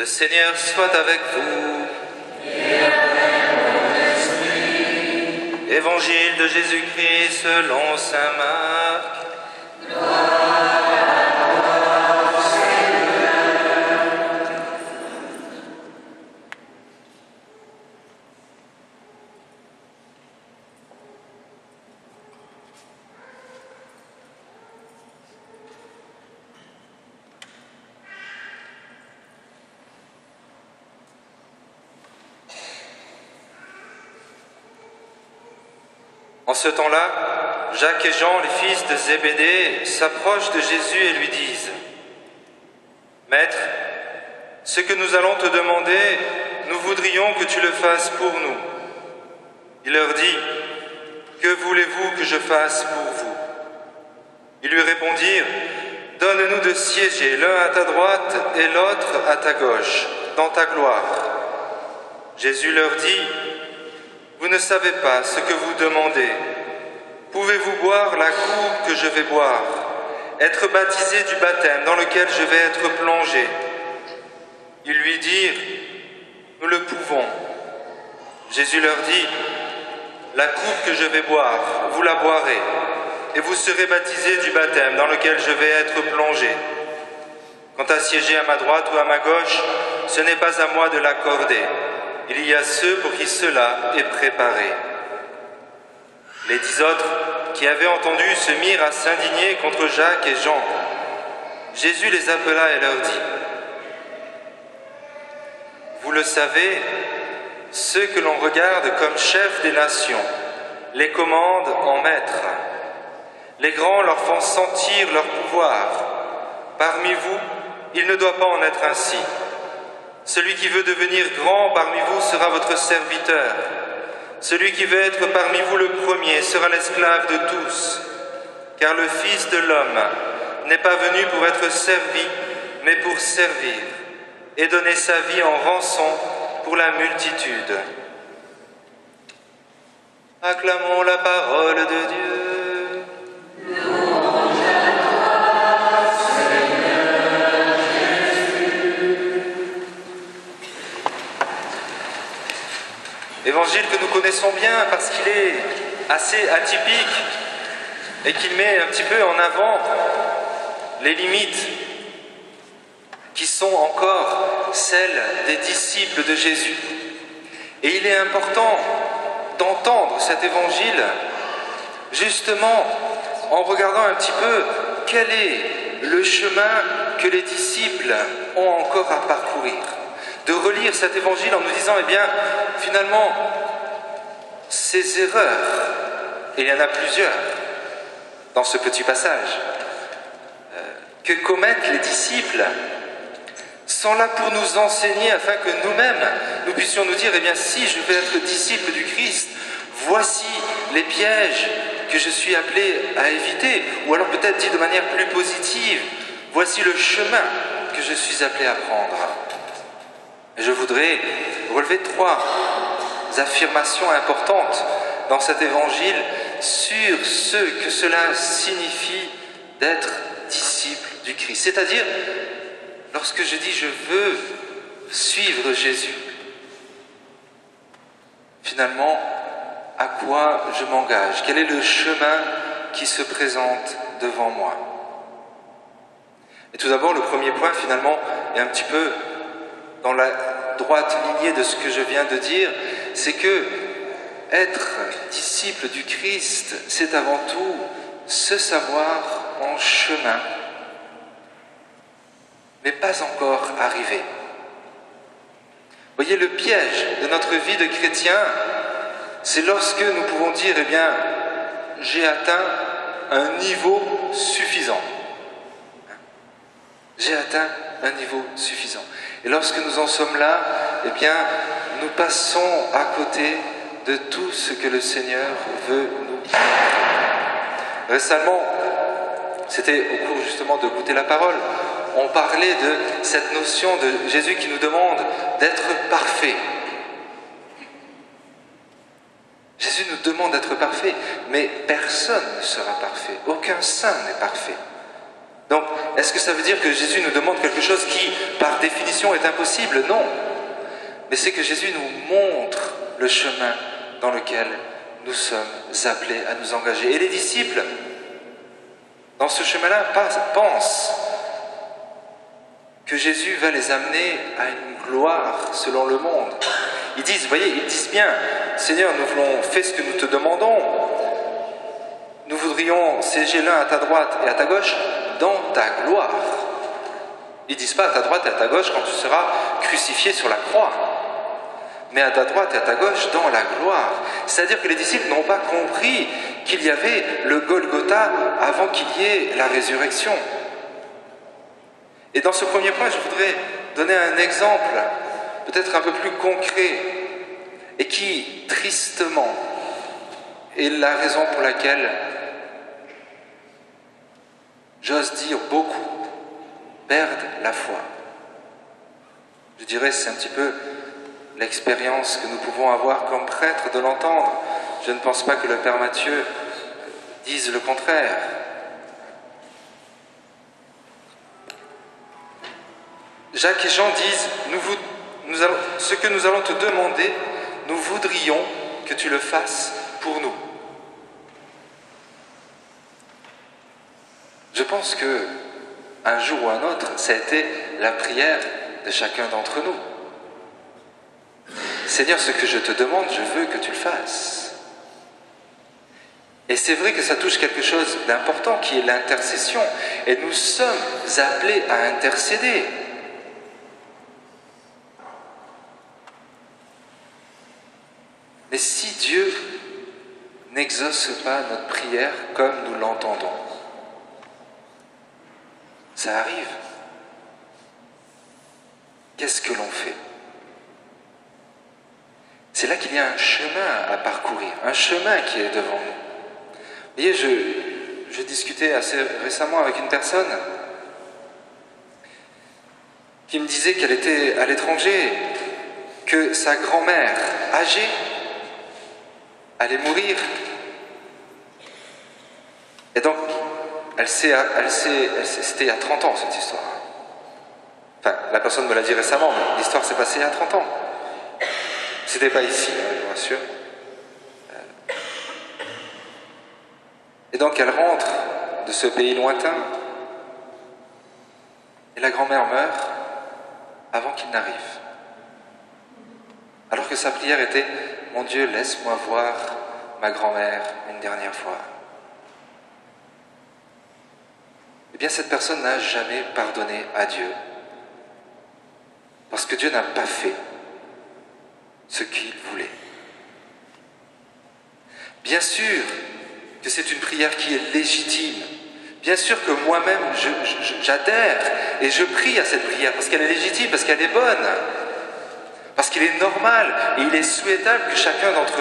Le Seigneur soit avec vous. Et avec ton esprit. Évangile de Jésus-Christ selon saint Marc. Gloire à toi, Seigneur. En ce temps-là, Jacques et Jean, les fils de Zébédée, s'approchent de Jésus et lui disent : « Maître, ce que nous allons te demander, nous voudrions que tu le fasses pour nous. » Il leur dit : « Que voulez-vous que je fasse pour vous ?» Ils lui répondirent : « Donne-nous de siéger l'un à ta droite et l'autre à ta gauche, dans ta gloire. » Jésus leur dit : « Vous ne savez pas ce que vous demandez. Pouvez-vous boire la coupe que je vais boire, être baptisé du baptême dans lequel je vais être plongé ?» Ils lui dirent : « Nous le pouvons. » Jésus leur dit : « La coupe que je vais boire, vous la boirez, et vous serez baptisés du baptême dans lequel je vais être plongé. Quant à siéger à ma droite ou à ma gauche, ce n'est pas à moi de l'accorder. Il y a ceux pour qui cela est préparé. » Les 10 autres qui avaient entendu se mirent à s'indigner contre Jacques et Jean. Jésus les appela et leur dit : « Vous le savez, ceux que l'on regarde comme chefs des nations les commandent en maîtres. Les grands leur font sentir leur pouvoir. Parmi vous, il ne doit pas en être ainsi. Celui qui veut devenir grand parmi vous sera votre serviteur. Celui qui veut être parmi vous le premier sera l'esclave de tous. Car le Fils de l'homme n'est pas venu pour être servi, mais pour servir, et donner sa vie en rançon pour la multitude. » Acclamons la parole de Dieu. Louange à toi, Seigneur Jésus. Évangile que nous connaissons bien parce qu'il est assez atypique et qu'il met un petit peu en avant les limites qui sont encore celles des disciples de Jésus. Et il est important d'entendre cet évangile justement en regardant un petit peu quel est le chemin que les disciples ont encore à parcourir. De relire cet évangile en nous disant, eh bien, finalement, ces erreurs, et il y en a plusieurs dans ce petit passage, que commettent les disciples, sont là pour nous enseigner afin que nous-mêmes, nous puissions nous dire, eh bien, si je veux être disciple du Christ, voici les pièges que je suis appelé à éviter, ou alors peut-être dit de manière plus positive, voici le chemin que je suis appelé à prendre. Je voudrais relever 3 affirmations importantes dans cet évangile sur ce que cela signifie d'être disciple du Christ. C'est-à-dire, lorsque je dis je veux suivre Jésus, finalement, à quoi je m'engage? Quel est le chemin qui se présente devant moi? Et tout d'abord, le premier point, finalement, est un petit peu dans la droite lignée de ce que je viens de dire, c'est que être disciple du Christ, c'est avant tout se savoir en chemin, mais pas encore arrivé. Voyez, le piège de notre vie de chrétien, c'est lorsque nous pouvons dire, eh bien, j'ai atteint un niveau suffisant. J'ai atteint un niveau suffisant. Et lorsque nous en sommes là, eh bien, nous passons à côté de tout ce que le Seigneur veut nous dire. Récemment, c'était au cours justement de goûter la parole, on parlait de cette notion de Jésus qui nous demande d'être parfait. Jésus nous demande d'être parfait, mais personne ne sera parfait. Aucun saint n'est parfait. Donc, est-ce que ça veut dire que Jésus nous demande quelque chose qui, par définition, est impossible? Non. Mais c'est que Jésus nous montre le chemin dans lequel nous sommes appelés à nous engager. Et les disciples, dans ce chemin-là, pensent que Jésus va les amener à une gloire selon le monde. Ils disent, voyez, ils disent bien, Seigneur, nous voulons faire ce que nous te demandons. Nous voudrions siéger l'un à ta droite et à ta gauche dans ta gloire. Ils ne disent pas à ta droite et à ta gauche quand tu seras crucifié sur la croix, mais à ta droite et à ta gauche dans la gloire. C'est-à-dire que les disciples n'ont pas compris qu'il y avait le Golgotha avant qu'il y ait la résurrection. Et dans ce premier point, je voudrais donner un exemple, peut-être un peu plus concret, et qui, tristement, est la raison pour laquelle j'ose dire beaucoup perdent la foi. Je dirais c'est un petit peu l'expérience que nous pouvons avoir comme prêtres de l'entendre. Je ne pense pas que le Père Matthieu dise le contraire. Jacques et Jean disent, ce que nous allons te demander, nous voudrions que tu le fasses pour nous. Je pense que un jour ou un autre, ça a été la prière de chacun d'entre nous. Seigneur, ce que je te demande, je veux que tu le fasses. Et c'est vrai que ça touche quelque chose d'important qui est l'intercession. Et nous sommes appelés à intercéder. Mais si Dieu n'exauce pas notre prière comme nous l'entendons, ça arrive. Qu'est-ce que l'on fait? C'est là qu'il y a un chemin à parcourir, un chemin qui est devant nous. Vous voyez, je discutais assez récemment avec une personne qui me disait qu'elle était à l'étranger, que sa grand-mère âgée allait mourir. Et donc, c'était il y a 30 ans cette histoire. Enfin, la personne me l'a dit récemment, mais l'histoire s'est passée il y a 30 ans. C'était pas ici, je vous rassure. Et donc elle rentre de ce pays lointain, et la grand-mère meurt avant qu'il n'arrive. Alors que sa prière était « Mon Dieu, laisse-moi voir ma grand-mère une dernière fois ». Eh bien, cette personne n'a jamais pardonné à Dieu. Parce que Dieu n'a pas fait ce qu'il voulait. Bien sûr que c'est une prière qui est légitime. Bien sûr que moi-même, j'adhère et je prie à cette prière parce qu'elle est légitime, parce qu'elle est bonne. Parce qu'il est normal et il est souhaitable que chacun d'entre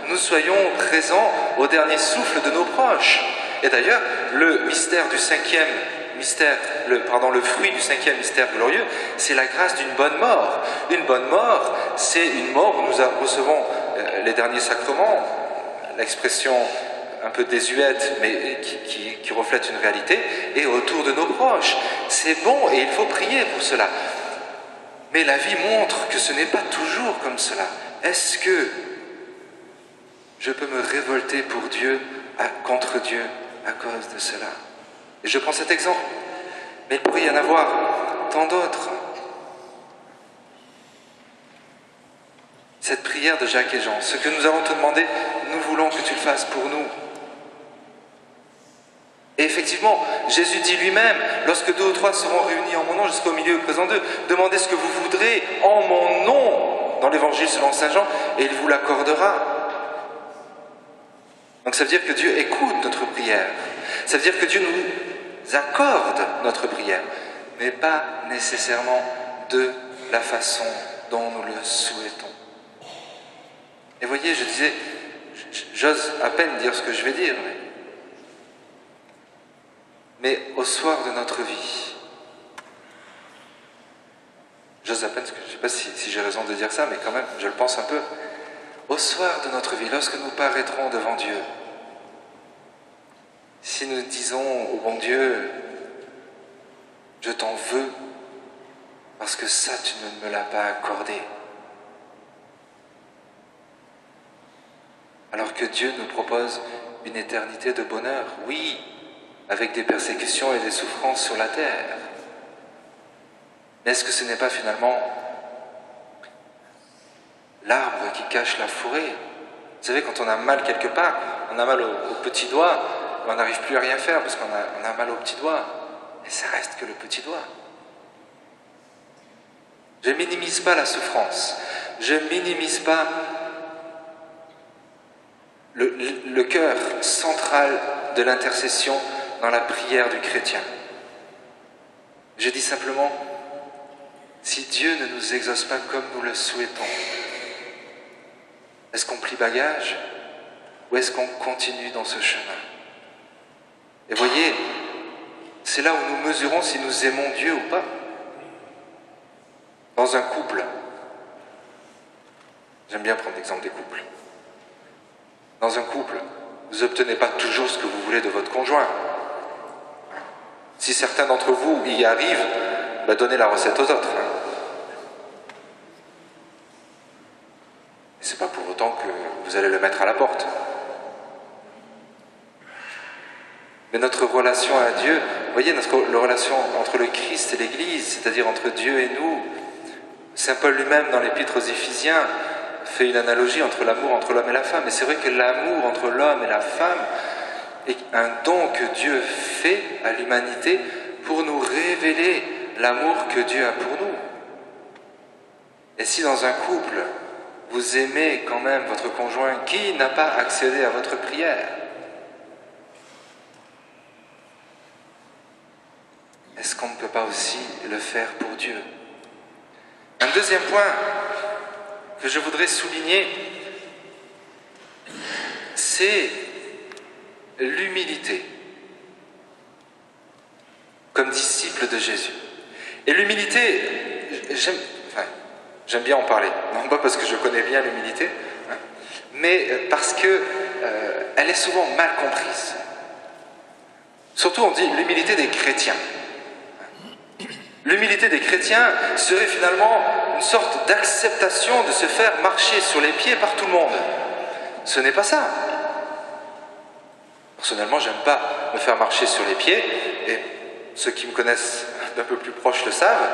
nous soyons présents au dernier souffle de nos proches. Et d'ailleurs, le mystère du cinquième mystère, le fruit du cinquième mystère glorieux, c'est la grâce d'une bonne mort. Une bonne mort, c'est une mort où nous recevons les derniers sacrements, l'expression un peu désuète, mais qui reflète une réalité, et autour de nos proches. C'est bon et il faut prier pour cela. Mais la vie montre que ce n'est pas toujours comme cela. Est-ce que je peux me révolter pour Dieu, contre Dieu, à cause de cela? Et je prends cet exemple, mais il pourrait y en avoir tant d'autres. Cette prière de Jacques et Jean, ce que nous allons te demander, nous voulons que tu le fasses pour nous. Et effectivement, Jésus dit lui-même, lorsque 2 ou 3 seront réunis en mon nom, jusqu'au milieu présent d'eux, demandez ce que vous voudrez en mon nom, dans l'évangile selon saint Jean, et il vous l'accordera. Donc ça veut dire que Dieu écoute notre prière. Ça veut dire que Dieu nous accorde notre prière, mais pas nécessairement de la façon dont nous le souhaitons. Et voyez, je disais, j'ose à peine dire ce que je vais dire, mais au soir de notre vie, j'ose à peine, je ne sais pas si j'ai raison de dire ça, mais quand même, je le pense un peu, au soir de notre vie, lorsque nous paraîtrons devant Dieu, si nous disons au bon Dieu, Je t'en veux parce que ça, tu ne me l'as pas accordé. Alors que Dieu nous propose une éternité de bonheur, oui, avec des persécutions et des souffrances sur la terre. Mais est-ce que ce n'est pas finalement l'arbre qui cache la forêt? Vous savez, quand on a mal quelque part, on a mal au petit doigt, on n'arrive plus à rien faire parce qu'on a mal au petit doigt. Et ça reste que le petit doigt. Je ne minimise pas la souffrance. Je ne minimise pas le cœur central de l'intercession dans la prière du chrétien. Je dis simplement, si Dieu ne nous exauce pas comme nous le souhaitons, est-ce qu'on plie bagage ou est-ce qu'on continue dans ce chemin? Et voyez, c'est là où nous mesurons si nous aimons Dieu ou pas. Dans un couple, j'aime bien prendre l'exemple des couples. Dans un couple, vous n'obtenez pas toujours ce que vous voulez de votre conjoint. Si certains d'entre vous y arrivent, donnez la recette aux autres. Et c'est pas pour autant que vous allez le mettre à la porte. Mais notre relation à Dieu, vous voyez, la relation entre le Christ et l'Église, c'est-à-dire entre Dieu et nous, Saint Paul lui-même, dans l'Épître aux Éphésiens, fait une analogie entre l'amour entre l'homme et la femme. Et c'est vrai que l'amour entre l'homme et la femme est un don que Dieu fait à l'humanité pour nous révéler l'amour que Dieu a pour nous. Et si dans un couple, vous aimez quand même votre conjoint, qui n'a pas accédé à votre prière? Est-ce qu'on ne peut pas aussi le faire pour Dieu? Un deuxième point que je voudrais souligner, c'est l'humilité comme disciple de Jésus. Et l'humilité, j'aime bien en parler, non pas parce que je connais bien l'humilité, mais parce que elle est souvent mal comprise. Surtout on dit l'humilité des chrétiens. L'humilité des chrétiens serait finalement une sorte d'acceptation de se faire marcher sur les pieds par tout le monde. Ce n'est pas ça. Personnellement, j'aime pas me faire marcher sur les pieds, et ceux qui me connaissent d'un peu plus proche le savent,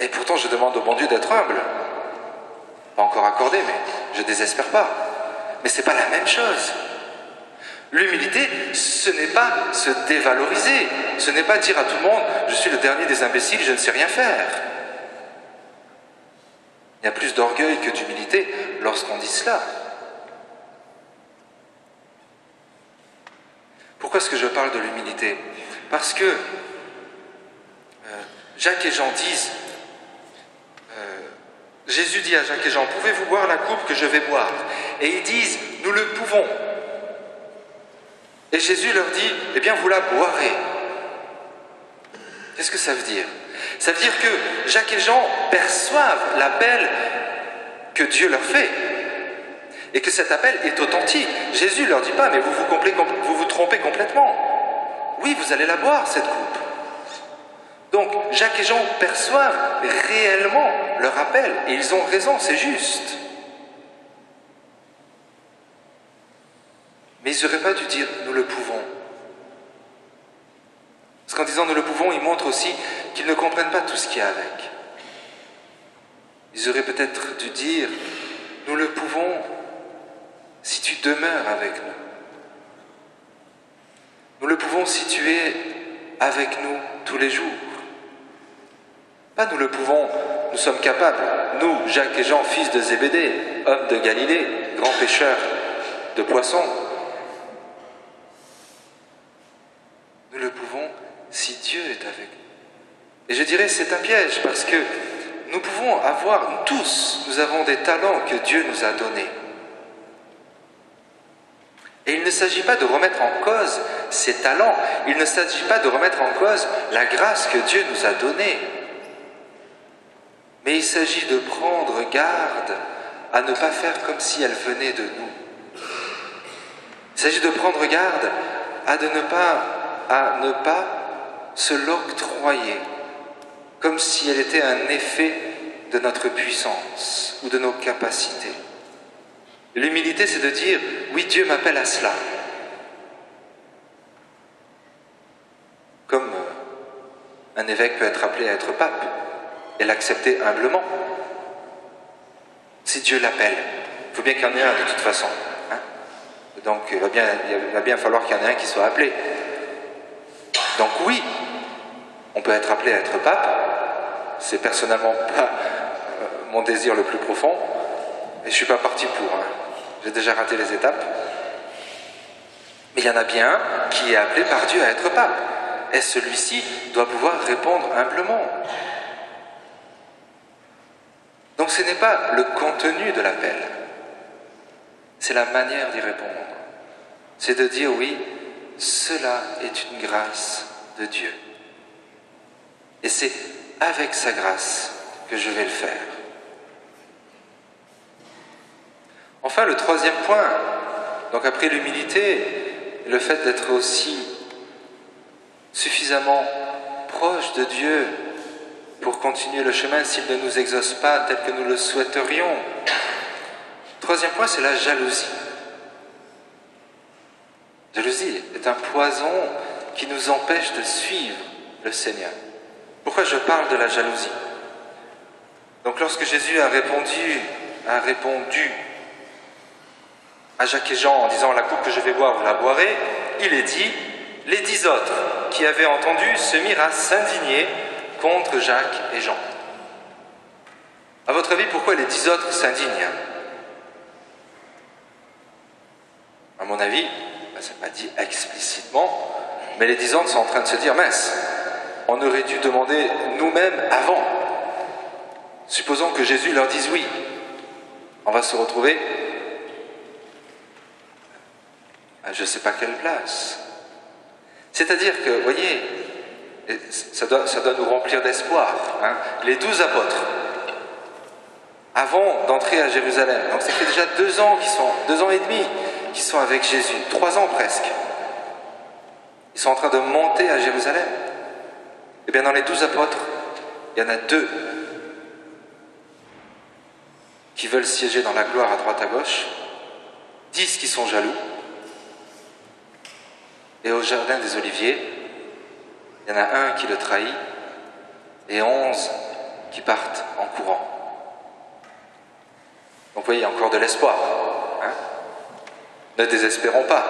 et pourtant je demande au bon Dieu d'être humble. Pas encore accordé, mais je désespère pas. Mais c'est pas la même chose. L'humilité, ce n'est pas se dévaloriser, ce n'est pas dire à tout le monde « je suis le dernier des imbéciles, je ne sais rien faire ». Il y a plus d'orgueil que d'humilité lorsqu'on dit cela. Pourquoi est-ce que je parle de l'humilité? Parce que Jacques et Jean disent, Jésus dit à Jacques et Jean, « Pouvez-vous boire la coupe que je vais boire ?» Et ils disent, « Nous le pouvons. » Et Jésus leur dit, « Eh bien, vous la boirez. » Qu'est-ce que ça veut dire? Ça veut dire que Jacques et Jean perçoivent l'appel que Dieu leur fait et que cet appel est authentique. Jésus ne leur dit pas, mais vous vous trompez complètement. Oui, vous allez la boire, cette coupe. Donc, Jacques et Jean perçoivent réellement leur appel et ils ont raison, c'est juste. Mais ils n'auraient pas dû dire « nous le pouvons ». Parce qu'en disant « nous le pouvons », ils montrent aussi qu'ils ne comprennent pas tout ce qu'il y a avec. Ils auraient peut-être dû dire « nous le pouvons si tu demeures avec nous. Nous le pouvons si tu es avec nous tous les jours. » Pas « nous le pouvons, nous sommes capables, nous, Jacques et Jean, fils de Zébédée, hommes de Galilée, grands pêcheurs de poissons. » Nous le pouvons si Dieu est avec nous. Et je dirais c'est un piège parce que nous pouvons avoir, nous tous, nous avons des talents que Dieu nous a donnés. Et il ne s'agit pas de remettre en cause ces talents, il ne s'agit pas de remettre en cause la grâce que Dieu nous a donnée. Mais il s'agit de prendre garde à ne pas faire comme si elle venait de nous. Il s'agit de prendre garde à ne pas se l'octroyer, comme si elle était un effet de notre puissance ou de nos capacités. L'humilité, c'est de dire, oui, Dieu m'appelle à cela. Comme un évêque peut être appelé à être pape et l'accepter humblement. Si Dieu l'appelle, il faut bien qu'il y en ait un de toute façon. Hein? Donc il va bien falloir qu'il y en ait un qui soit appelé. Donc oui, on peut être appelé à être pape. C'est personnellement pas mon désir le plus profond. Et je ne suis pas parti pour. Hein. J'ai déjà raté les étapes. Mais il y en a bien un qui est appelé par Dieu à être pape. Et celui-ci doit pouvoir répondre humblement. Donc ce n'est pas le contenu de l'appel, c'est la manière d'y répondre. C'est de dire oui, cela est une grâce de Dieu. Et c'est avec sa grâce que je vais le faire. Enfin, le troisième point, donc après l'humilité, le fait d'être aussi suffisamment proche de Dieu pour continuer le chemin s'il ne nous exauce pas tel que nous le souhaiterions. Troisième point, c'est la jalousie. La jalousie est un poison qui nous empêche de suivre le Seigneur. Pourquoi je parle de la jalousie? Donc lorsque Jésus a répondu à Jacques et Jean en disant « La coupe que je vais boire, vous la boirez », il est dit « Les 10 autres qui avaient entendu se mirent à s'indigner contre Jacques et Jean. » À votre avis, pourquoi les 10 autres s'indignent? À mon avis, ça n'est pas dit explicitement, mais les 10 autres sont en train de se dire « Mince, on aurait dû demander nous-mêmes avant. Supposons que Jésus leur dise oui. On va se retrouver à je ne sais pas quelle place. » C'est-à-dire que, vous voyez, ça doit nous remplir d'espoir. Hein. Les 12 apôtres, avant d'entrer à Jérusalem, donc ça fait déjà 2 ans et demi qu'ils sont avec Jésus, 3 ans presque. Ils sont en train de monter à Jérusalem. Et bien dans les 12 apôtres, il y en a 2 qui veulent siéger dans la gloire à droite à gauche, 10 qui sont jaloux, et au jardin des Oliviers, il y en a un qui le trahit et 11 qui partent en courant. Donc vous voyez, il y a encore de l'espoir. Hein? Ne désespérons pas.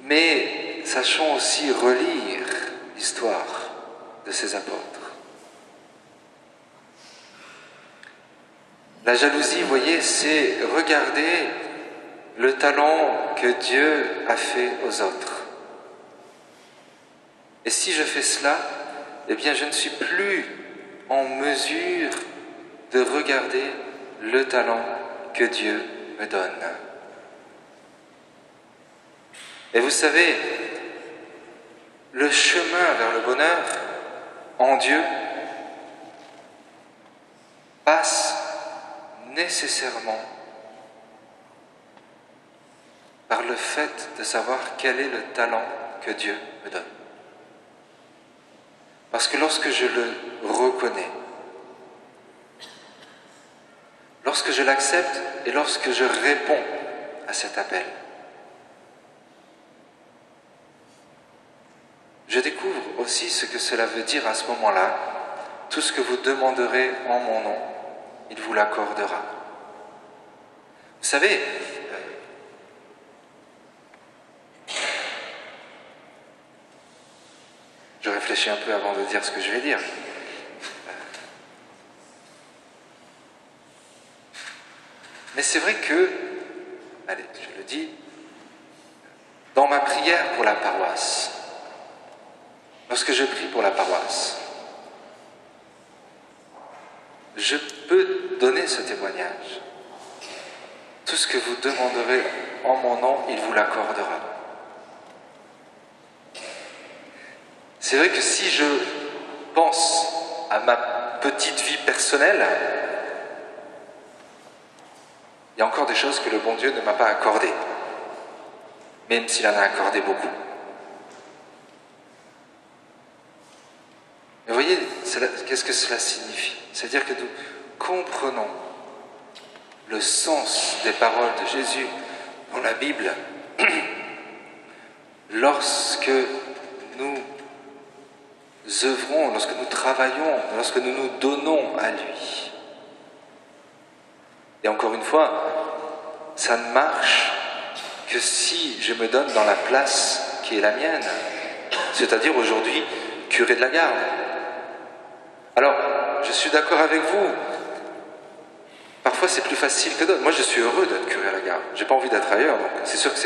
Mais sachons aussi relire l'histoire de ces apôtres. La jalousie, vous voyez, c'est regarder le talent que Dieu a fait aux autres. Et si je fais cela, eh bien je ne suis plus en mesure de regarder le talent que Dieu me donne. Et vous savez, le chemin vers le bonheur en Dieu passe nécessairement par le fait de savoir quel est le talent que Dieu me donne. Parce que lorsque je le reconnais, lorsque je l'accepte et lorsque je réponds à cet appel, je découvre aussi ce que cela veut dire à ce moment-là. Tout ce que vous demanderez en mon nom, il vous l'accordera. Vous savez, je réfléchis un peu avant de dire ce que je vais dire. Mais c'est vrai que, allez, je le dis, dans ma prière pour la paroisse, lorsque je prie pour la paroisse, je peux donner ce témoignage. Tout ce que vous demanderez en mon nom, il vous l'accordera. C'est vrai que si je pense à ma petite vie personnelle, il y a encore des choses que le bon Dieu ne m'a pas accordées, même s'il en a accordé beaucoup. Et vous voyez, qu'est-ce que cela signifie? C'est-à-dire que nous comprenons le sens des paroles de Jésus dans la Bible lorsque nous œuvrons, lorsque nous travaillons, lorsque nous nous donnons à lui. Et encore une fois, ça ne marche que si je me donne dans la place qui est la mienne, c'est-à-dire aujourd'hui curé de la garde. Alors, je suis d'accord avec vous, parfois c'est plus facile que d'autres. Moi je suis heureux d'être curé à la garde, j'ai pas envie d'être ailleurs, donc c'est sûr que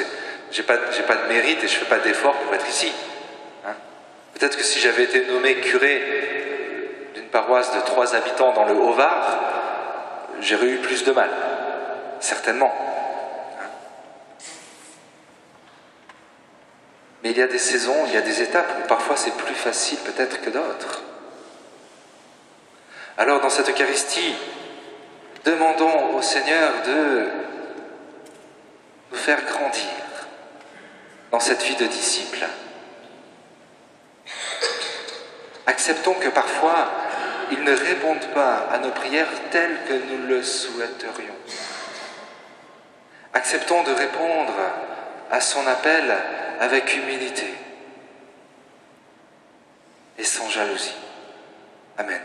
j'ai pas de mérite et je fais pas d'effort pour être ici. Hein? Peut-être que si j'avais été nommé curé d'une paroisse de 3 habitants dans le Haut-Var, j'aurais eu plus de mal, certainement. Hein? Mais il y a des saisons, il y a des étapes où parfois c'est plus facile peut-être que d'autres. Alors dans cette Eucharistie, demandons au Seigneur de nous faire grandir dans cette vie de disciple. Acceptons que parfois, il ne réponde pas à nos prières telles que nous le souhaiterions. Acceptons de répondre à son appel avec humilité et sans jalousie. Amen.